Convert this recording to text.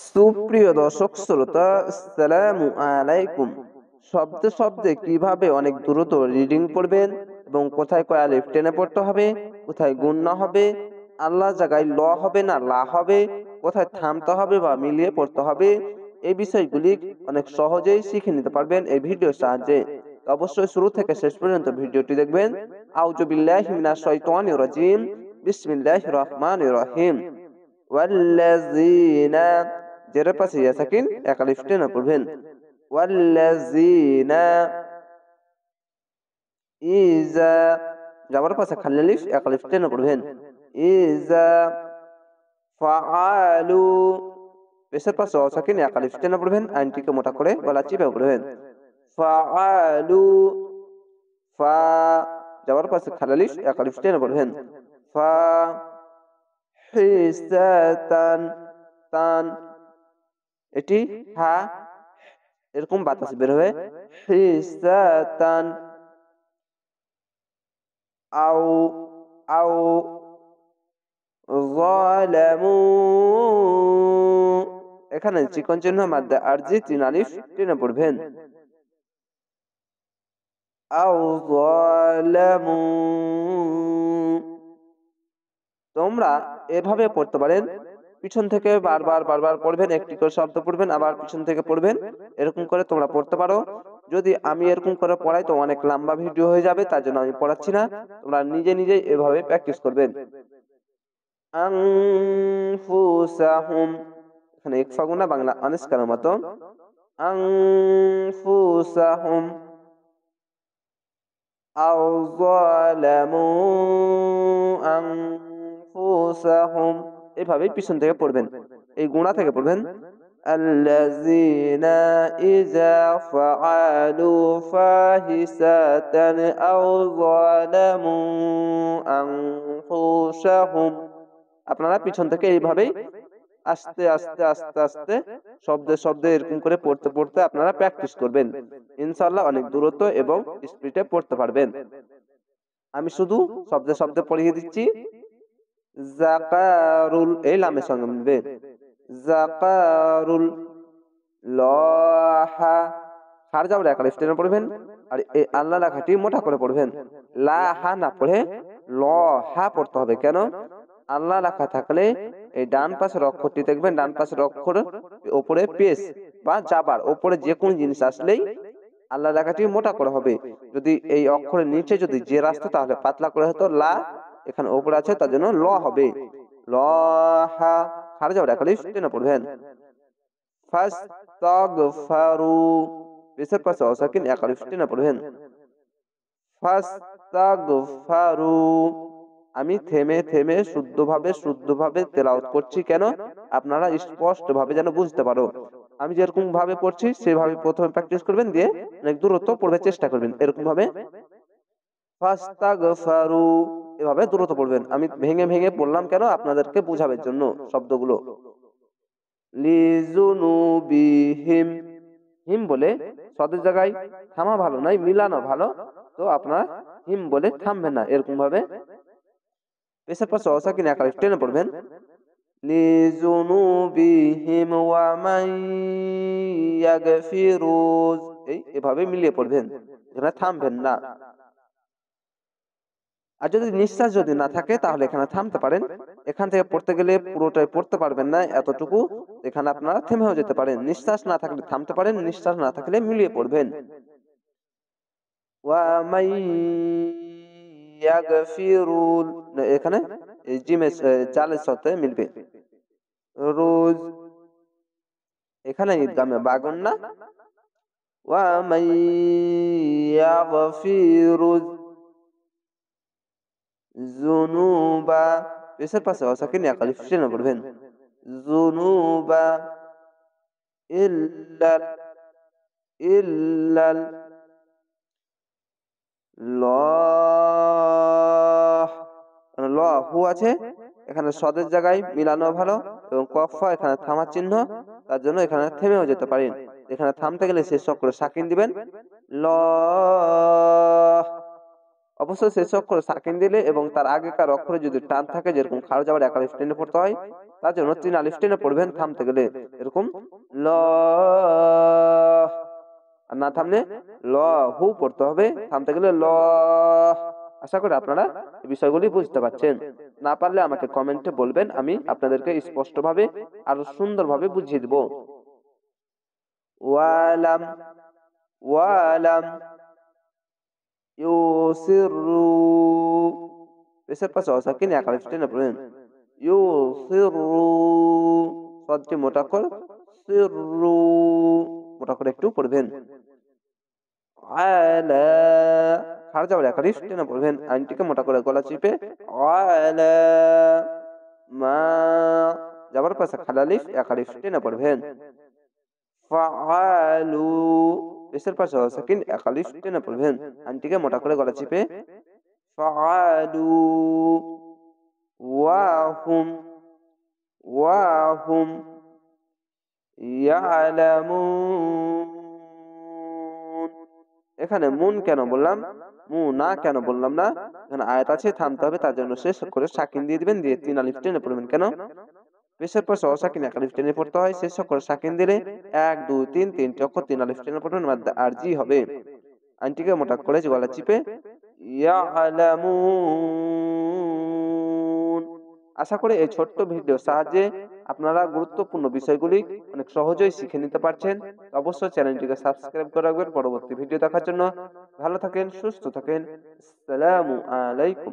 সুপ্রিয় দর্শক শ্রোতা, আসসালামু আলাইকুম। শব্দে শব্দে কিভাবে অনেক দ্রুত রিডিং পড়বেন এবং কোথায় কয় আলিফ টেনে পড়তে হবে, কোথায় গুণনা হবে, আল্লাহ জায়গায় ল হবে না লা হবে, কোথায় থামতে হবে বা মিলিয়ে পড়তে হবে, এই বিষয়গুলি অনেক সহজেই শিখে নিতে পারবেন এই ভিডিওর সাহায্যে। তো অবশ্যই শুরু থেকে শেষ পর্যন্ত ভিডিওটি দেখবেন। আউযু বিল্লাহি মিনাশ শাইতানির রাজিম। বিসমিল্লাহির রহমানির রহিম। ওয়াল্লাযীনা জেরের পাশে ইয়া সাকিন এক আলিফ টেনে পড়বেন। ওয়াল্লাযীনা ইযা যাবার পাশে খালি আলিফ এক আলিফ টেনে পড়বেন। ইযা ফাআলু পেশের পাশে অ সাকিন এক আলিফ টেনে পড়বেন। আইনটিকে মোটা করে গলা চিপে পড়বেন। ফাআলু ফা যাবার পাশে খালি আলিফ এক আলিফ টেনে পড়বেন। ফা হিসাতান তান এটি হা এরকম বাতাস বের হয়ে হিসাতান আও আও যালামু এখানে চিকন চিহ্ন মাদ্দা আরজি তিন আলিফ টেনে পড়বেন। আও যালামু তোমরা এভাবে পড়তে পারেন। পিছন থেকে বারবার বারবার পড়বেন, একটি করে শব্দ পড়বেন, আবার পিছন থেকে পড়বেন। এরকম করে তোমরা পড়তে পারো। যদি আমি এরকম করে পড়াই তো অনেক লম্বা ভিডিও হয়ে যাবে, তার জন্য আমি পড়াচ্ছি না। তোমরা নিজে নিজেই এভাবে প্র্যাকটিস করবেন। আনফুসাহুম এখানে ইকফা গুনা বাংলা আনিসকার মতো। আনফুসাহুম আও যালামু আনফুসাহুম এভাবেই পিছন থেকে পড়বেন, এই গুণা থেকে পড়বেন। আল্লাযীনা ইযা ফাআলু ফাহিশাতান আও যালামু আনফুসাহুম আপনারা পিছন থেকে এইভাবেই আস্তে আস্তে আস্তে আস্তে শব্দে শব্দে এরকম করে পড়তে পড়তে আপনারা প্র্যাকটিস করবেন। ইনশাআল্লাহ অনেক দূরত্ব এবং স্পিডে পড়তে পারবেন। আমি শুধু শব্দে শব্দে পড়িয়ে দিচ্ছি। জাকারুল এই লামের সঙ্গে মিলবে। জাকারুল লহা হার যাবার এক আলিফ টেনে পড়বেন আর এই আল্লাহ লেখাটি মোটা করে পড়বেন। লা হা না পড়ে ল হা পড়তে হবে। কেন? আল্লাহ লেখা থাকলে এই ডান পাশের অক্ষরটি দেখবেন, ডান পাশের অক্ষর উপরে পেশ বা জাবার উপরে যে কোনো জিনিস আসলেই আল্লাহ লেখাটি মোটা করে হবে। যদি এই অক্ষরের নিচে যদি যে রাস্তা তাহলে পাতলা করে হতো লা, এখানে উপরে আছে তার জন্য ল হবে। ল হা হার যাবার এক আলিফ টেনে পড়বেন। ফাস্তাগফারু পেশের পাশে অসাকিন এক আলিফ টেনে পড়বেন। ফাস্তাগফারু আমি থেমে থেমে শুদ্ধভাবে তেলাওয়াত করছি। কেন? আপনারা স্পষ্টভাবে যেন বুঝতে পারো। আমি যেরকম ভাবে পড়ছি সেভাবে প্রথমে প্র্যাকটিস করবেন, দিয়ে অনেক দূরত্ব পড়বে চেষ্টা করবেন। এরকম ভাবে ফাস্তাগফারু এভাবে দূরত্ব পড়বেন। আমি ভেঙে ভেঙে পড়লাম কেন? আপনাদেরকে বোঝাবার জন্য শব্দগুলো। লিজুনুবিহিম হিম বলে সদের জায়গায় থামা ভালো নয়, মিলানো ভালো। তো আপনারা হিম বলে থামবেন না, এরকম ভাবে পেশের পাশে অসাকিন এক আলিফ টেনে পড়বেন। লিজুনুবিহিম ওয়া মান ইয়াগফিরুজ এভাবে মিলিয়ে পড়বেন, এখানে থামবেন না। আর যদি নিঃশ্বাস যদি না থাকে তাহলে এখানে থামতে পারেন। এখান থেকে পড়তে গেলে পুরোটাই পড়তে পারবেন না এতটুকু, এখানে আপনারা থেমেও যেতে পারেন। নিঃশ্বাস না থাকলে থামতে পারেন, নিঃশ্বাস না থাকলে মিলিয়ে পড়বেন। ওয়া মান ইয়াগফিরুল এখানে জিমে জালের সাথে মিলবে। রোজ এখানে ঈদগামে বাগুন না। ওয়া মান ইয়াগফিরুজ যুনুবা পেশের পাশে অসাকিন এক আলিফ টেনে পড়বেন। যুনুবা ইল্লাল ইল্লাল লহ ল হু আছে, এখানে সদের জায়গায় মিলানো ভালো এবং কফা এখানে থামার চিহ্ন, তার জন্য এখানে থেমেও যেতে পারেন। এখানে থামতে গেলে শেষ অক্ষরে সাকিন দিবেন। ল অবশ্যই শেষ অক্ষরে সাকিন দিলে এবং তার আগেকার অক্ষরে যদি টান থাকে, যেরকম খাড়া যাবার এক আলিফ টেনে পড়তে হয়, তার জন্য 3 আলিফ টেনে পড়বেন থামতে গেলে এরকম ল, আর না থামলে ল হু পড়তে হবে, থামতে গেলে ল। আশা করি আপনারা এই বিষয়গুলি বুঝতে পারছেন। না পারলে আমাকে কমেন্টে বলবেন, আমি আপনাদেরকে স্পষ্টভাবে আরো সুন্দরভাবে বুঝিয়ে দিব। ওয়ালাম, ওয়ালাম ইউসিরু, পেশের পাশে অসাকিন এক আলিফ টেনে পড়বেন ইউসিরু, সদটি মোটা করে সিররু, মোটা করে একটু পড়বেন। আলা, খাড়া যাওয়ার এক আলিফ টেনে পড়বেন, আইনটিকে মোটা করে গলা চিপে আলা, মা যাবার পাশে খালি আলিফ এক আলিফ টেনে পড়বেন। ফাআলু, পেশের পাশে সাকিন এক আলিফ টেনে পড়বেন, আইনটিকে মোটা করে গলা চিপে ফাআলু। ওয়াহুম, ওয়াহুম ইয়ালামুন, এখানে মুন কেন বললাম, মু না কেন বললাম না? এখানে আয়াত আছে, থামতে হবে, তার জন্য শেষ করে সাকিন দিয়ে দিবেন, দিয়ে 3 আলিফ টেনে পড়বেন। কেন? পেশের পর অসাকিন এক আলিফ টেনে পড়তে হয়, শেষ করে সাকিন দিলে 1 2 3 তিনটি অক্ষর 3 আলিফ টেনে পড়বেন, মাদ্দা আরজি হবে। আইনটিকে মোটা করে গলা চিপে ইয়ালামুন। আশা করি এই ছোট্ট ভিডিওর সাহায্যে আপনারা গুরুত্বপূর্ণ বিষয়গুলি অনেক সহজেই শিখে নিতে পারছেন। অবশ্যই চ্যানেলটিকে সাবস্ক্রাইব করে রাখবেন পরবর্তী ভিডিও দেখার জন্য। ভালো থাকেন, সুস্থ থাকেন। আসসালামু আলাইকুম।